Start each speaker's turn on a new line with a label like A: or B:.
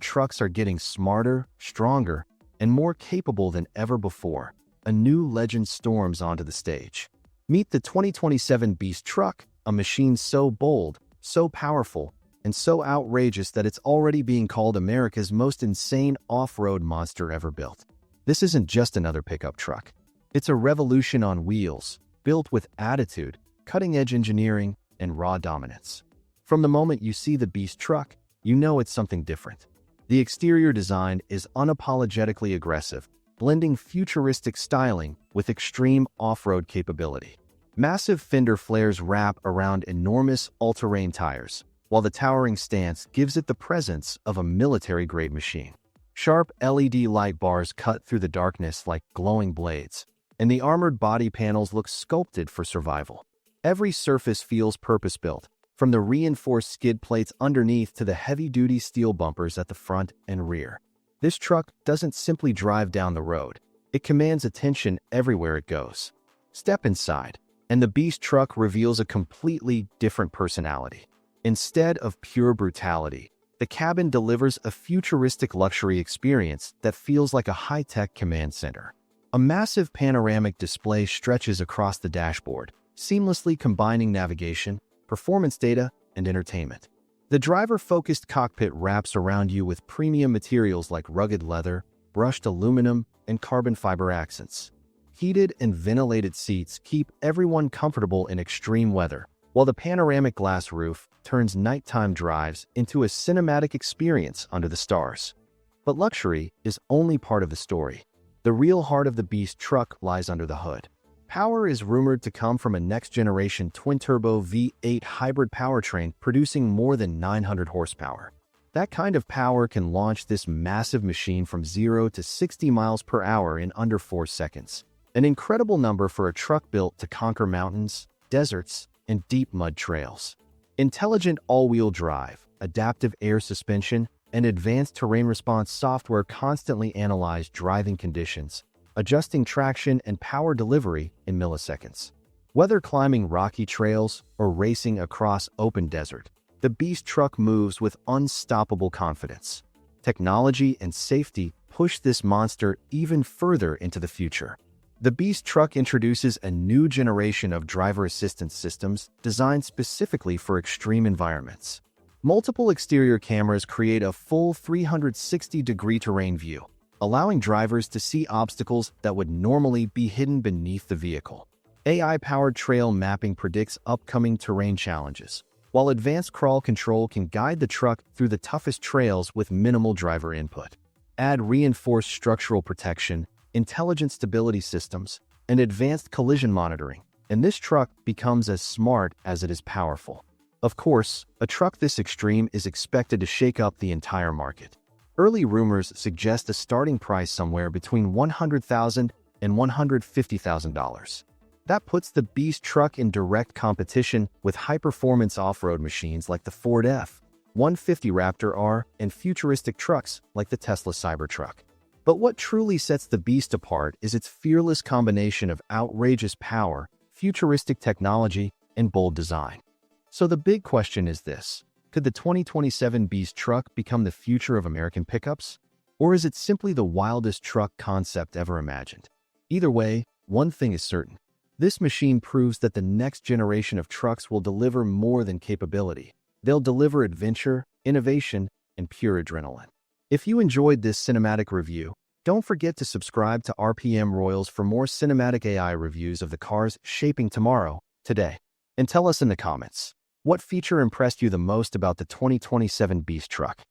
A: trucks are getting smarter, stronger, and more capable than ever before, a new legend storms onto the stage. Meet the 2027 Beast truck, a machine so bold, so powerful, and so outrageous that it's already being called America's most insane off-road monster ever built. This isn't just another pickup truck. It's a revolution on wheels, built with attitude, cutting-edge engineering, and raw dominance. From the moment you see the Beast truck, you know it's something different. The exterior design is unapologetically aggressive, blending futuristic styling with extreme off-road capability. Massive fender flares wrap around enormous all-terrain tires, while the towering stance gives it the presence of a military-grade machine. Sharp LED light bars cut through the darkness like glowing blades, and the armored body panels look sculpted for survival. Every surface feels purpose-built, from the reinforced skid plates underneath to the heavy-duty steel bumpers at the front and rear. This truck doesn't simply drive down the road. It commands attention everywhere it goes. Step inside, and the Beast truck reveals a completely different personality. Instead of pure brutality, the cabin delivers a futuristic luxury experience that feels like a high-tech command center. A massive panoramic display stretches across the dashboard, seamlessly combining navigation, performance data, and entertainment. The driver-focused cockpit wraps around you with premium materials like rugged leather, brushed aluminum, and carbon fiber accents. Heated and ventilated seats keep everyone comfortable in extreme weather, while the panoramic glass roof turns nighttime drives into a cinematic experience under the stars. But luxury is only part of the story. The real heart of the Beast truck lies under the hood. Power is rumored to come from a next-generation twin-turbo V8 hybrid powertrain producing more than 900 horsepower. That kind of power can launch this massive machine from 0 to 60 miles per hour in under 4 seconds. An incredible number for a truck built to conquer mountains, deserts, and deep mud trails. Intelligent all-wheel drive, adaptive air suspension, and advanced terrain response software constantly analyze driving conditions, adjusting traction and power delivery in milliseconds. Whether climbing rocky trails or racing across open desert, the Beast truck moves with unstoppable confidence. Technology and safety push this monster even further into the future. The Beast truck introduces a new generation of driver assistance systems designed specifically for extreme environments. Multiple exterior cameras create a full 360-degree terrain view, allowing drivers to see obstacles that would normally be hidden beneath the vehicle. AI-powered trail mapping predicts upcoming terrain challenges, while advanced crawl control can guide the truck through the toughest trails with minimal driver input. Add reinforced structural protection, intelligent stability systems, and advanced collision monitoring, and this truck becomes as smart as it is powerful. Of course, a truck this extreme is expected to shake up the entire market. Early rumors suggest a starting price somewhere between $100,000 and $150,000. That puts the Beast truck in direct competition with high-performance off-road machines like the Ford F-150 Raptor R and futuristic trucks like the Tesla Cybertruck. But what truly sets the Beast apart is its fearless combination of outrageous power, futuristic technology, and bold design. So the big question is this: could the 2027 Beast truck become the future of American pickups? Or is it simply the wildest truck concept ever imagined? Either way, one thing is certain. This machine proves that the next generation of trucks will deliver more than capability. They'll deliver adventure, innovation, and pure adrenaline. If you enjoyed this cinematic review, don't forget to subscribe to RPM Royals for more cinematic AI reviews of the cars shaping tomorrow, today. And tell us in the comments, what feature impressed you the most about the 2027 Beast truck?